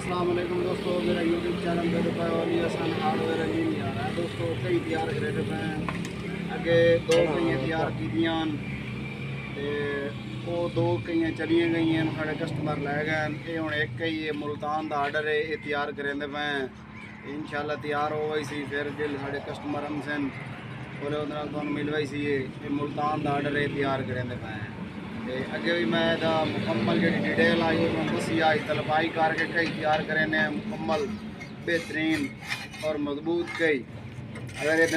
अस्सलाम वालेकुम दोस्तों, मेरा यूट्यूब चैनल पे रुपये वाली आसान हार्डवेयर नहीं आ रहा है दोस्तों। कई तैयार करे पे अगे दो कई तैयार की वो दो कई चलिए गई हैं, साढ़े कस्टमर लै गए। ये हूँ एक कई मुल्तान का आर्डर है, ये तैयार करेंदे पे इंशाल्लाह तैयार हो गई सी। फिर जो साढ़े कस्टमर हम सन बोले उन्होंने मिलवाई सी। ये मुल्तान का आर्डर है, तैयार करेंदे पे अगे भी मैं मुकम्मल जी डिटेल आई दसी आई तलपाई करके कई तैयार करें मुकम्मल बेहतरीन और मजबूत कई। अगर ये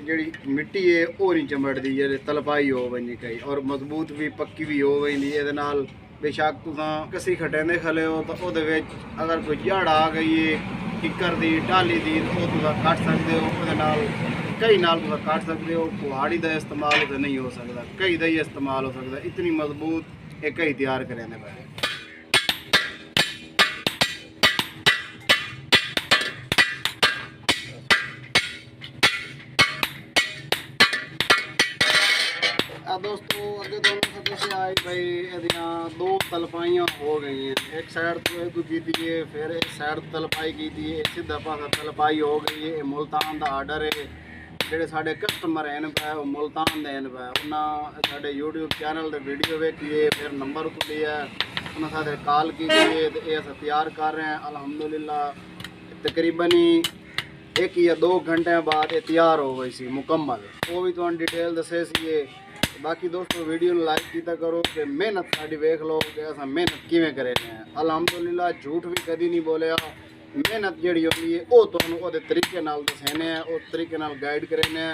जी मिट्टी है वो नहीं चमड़ती, जे तलपाई हो वही कई और मजबूत भी पक्की भी हो वही। ये बेशक तुम कसी खटेंदे खले हो तो वो अगर कोई जड़ आ गई है किकर की टाली की तो तुम कट सकते हो, कई नाल तुम कट सकते हो। कुहाड़ी का इस्तेमाल तो नहीं हो सकता, कई का ही इस्तेमाल हो सकता। इतनी मजबूत एक कई तैयार करें पे दोस्तों। अगे दोनों सदस्य आए भाई यदियाँ दो तलपाइयाँ हो गई हैं, एक साइड तो की दी है, फिर एक साइड तलपाई की दी है, सीधा पासा तलपाई हो गई है। मुल्तान का आर्डर है, ਜਿਹੜੇ ਸਾਡੇ ਕਸਟਮਰ ਹਨ ਪਏ ਉਹ ਮੁਲਤਾਨ ਦੇ ਹਨ ਪਏ। ਉਹਨਾਂ ਸਾਡੇ YouTube ਚੈਨਲ ਦੇ ਵੀਡੀਓ ਵੇਖੀਏ, ਫਿਰ ਨੰਬਰ ਤੋਂ ਲਿਆ, ਉਹਨਾਂ ਸਾਡੇ ਕਾਲ ਕੀਤੀ ਹੈ ਤੇ ਇਹ ਅਸੀਂ ਤਿਆਰ ਕਰ ਰਹੇ ਹਾਂ ਅਲਹਮਦੁਲਿਲਾ। ਤਕਰੀਬਨ ਹੀ 1 ਜਾਂ 2 ਘੰਟਿਆਂ ਬਾਅਦ ਇਹ ਤਿਆਰ ਹੋ ਗਈ ਸੀ ਮੁਕੰਮਲ। ਉਹ ਵੀ ਤੁਹਾਨੂੰ ਡਿਟੇਲ ਦੱਸੇ ਸੀ। ਬਾਕੀ ਦੋਸਤੋ ਵੀਡੀਓ ਨੂੰ ਲਾਈਕ ਕੀਤਾ ਕਰੋ ਕਿ ਮਿਹਨਤ ਸਾਡੀ ਵੇਖ ਲਓ ਕਿ ਅਸੀਂ ਮਿਹਨਤ ਕਿਵੇਂ ਕਰੇ ਨੇ। ਅਲਹਮਦੁਲਿਲਾ ਝੂਠ ਵੀ ਕਦੀ ਨਹੀਂ ਬੋਲਿਆ। मेहनत जी होती है वो तो तरीके दसेने, उस तरीके गाइड करेने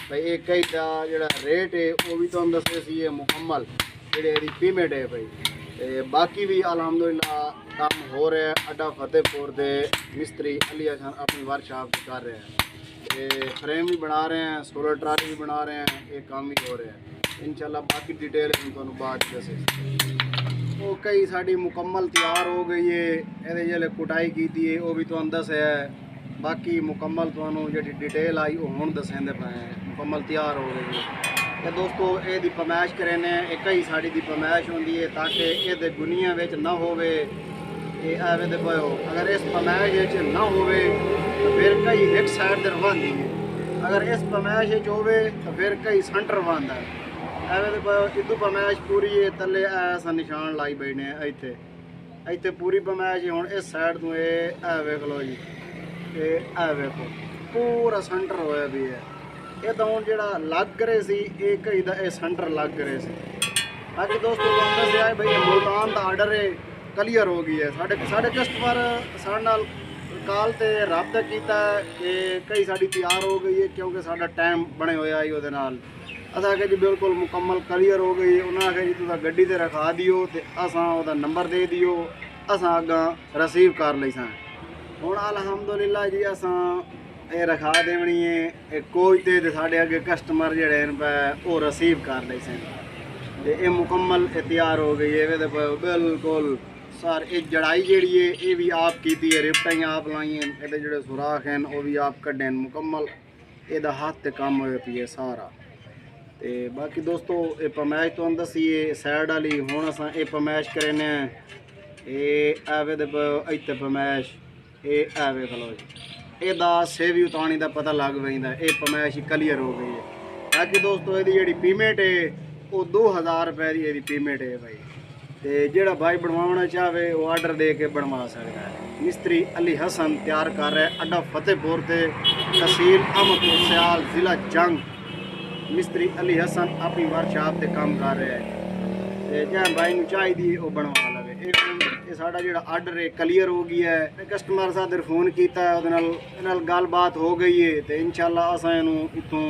भाई। एक कई का जोड़ा रेट है वो भी तुम दसे सी मुकम्मल जी पेमेंट है भाई। तो बाकी भी अलहमदुलिल्लाह काम हो रहा है। अड्डा फतेहपुर के मिस्त्री अली हसन अपनी वर्कशॉप कर रहे हैं, तो फ्रेम भी बना रहे हैं, सोलर ट्राली भी बना रहे हैं, ये काम भी हो रहा है इंशाल्लाह। बाकी डिटेल तुम बाद दसे। वो कई साड़ी मुकम्मल तैयार हो गई है, ये जल्द कुटाई की थी वो भी तुम दस है। बाकी मुकम्मल तुहानू जी डिटेल आई वो हुण दसेंदे पे मुकम्मल तैयार हो गई है। तो दोस्तों ये पमैश करें कई साड़ी की पमैश होंगी है ताकि ये गुनिया में ना होवे एवे दे पो। अगर इस पमैश ना होवे तो फिर कई एक साइड से रवांदी है, अगर इस पमैश होवे तो फिर कई सेंटर रवांदा है। एवं इदू पमैश पूरी तले ऐसा निशान लाई बैठे इतने इतने पूरी पमैश हूँ इस साइड तो ये वेख लो जी, ये वेखो पूरा सेंटर होया भी है। ये तो हूँ जो लग रहे सी एक ही दा सेंटर लग रहे सी। बाकी दोस्तों दस आए भाई मुल्तान का आर्डर है क्लीयर हो गई है। साढ़े कस्टमर साढ़े काल से रबता किया कि कई साड़ी तैयार हो गई है क्योंकि साढ़ा टाइम बने होया ही वो असा आखे जी बिल्कुल मुकम्मल क्लीयर हो गई। उन्हें आखे जी तुम गड्डी ते रखा दियो तो असा वह नंबर दे दियो, असा अगा रिसीव कर ली सा। हुण अलहमदुलिल्लाह जी असा ये रखा देनी है कोई तो साढ़े अगे कस्टमर जड़े पे वो रिसीव कर ली सन। ये मुकम्मल तैयार हो गई है। ये बिल्कुल सर ये जड़ाई जी है ये भी आप की है, रिफ्टाई आप लाई हैं, ये जोड़े सुराख हैं वो भी आप कड्डे मुकम्मल। ये हाथ से काम हो पी है सारा। तो बाकी दोस्तों ये पमैश तो दसी साइड वाली हूँ अस ये पमैश करें एवे इतने पमैश ये एवे खलो जी। ये सेवी उतानी का पता लग पैंदा ये पमैश क्लीयर हो गई है। बाकी दोस्तों ये जी पेमेंट है वो 2000 रुपये की पेमेंट है भाई। तो जोड़ा भाई बनवाना चाहे वो आर्डर दे के बनवा सकता है। मिस्त्री अली हसन तैयार कर रहा है अड्डा फतेहपुर से, तहसील अहमदपुर सियाल, ज़िला जंग। मिस्त्री अली हसन अपनी वर्कशॉप से काम कर रहे हैं, जै भाई को चाहिए वो बनवा लवे। ये साड़ा जो आर्डर है क्लीयर हो गया है। कस्टमर साथ फोन किया गलबात हो गई है तो इंशाल्लाह असा इतों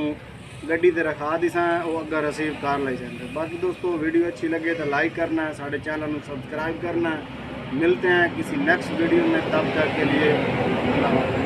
गड्डी ते रखा दी सा वो अगर रिसीव कर ले सकते। बाकी दोस्तों वीडियो अच्छी लगे तो लाइक करना है, साढ़े चैनल को सब्सक्राइब करना है। मिलते हैं किसी नेक्स्ट वीडियो में, तब तक के लिए।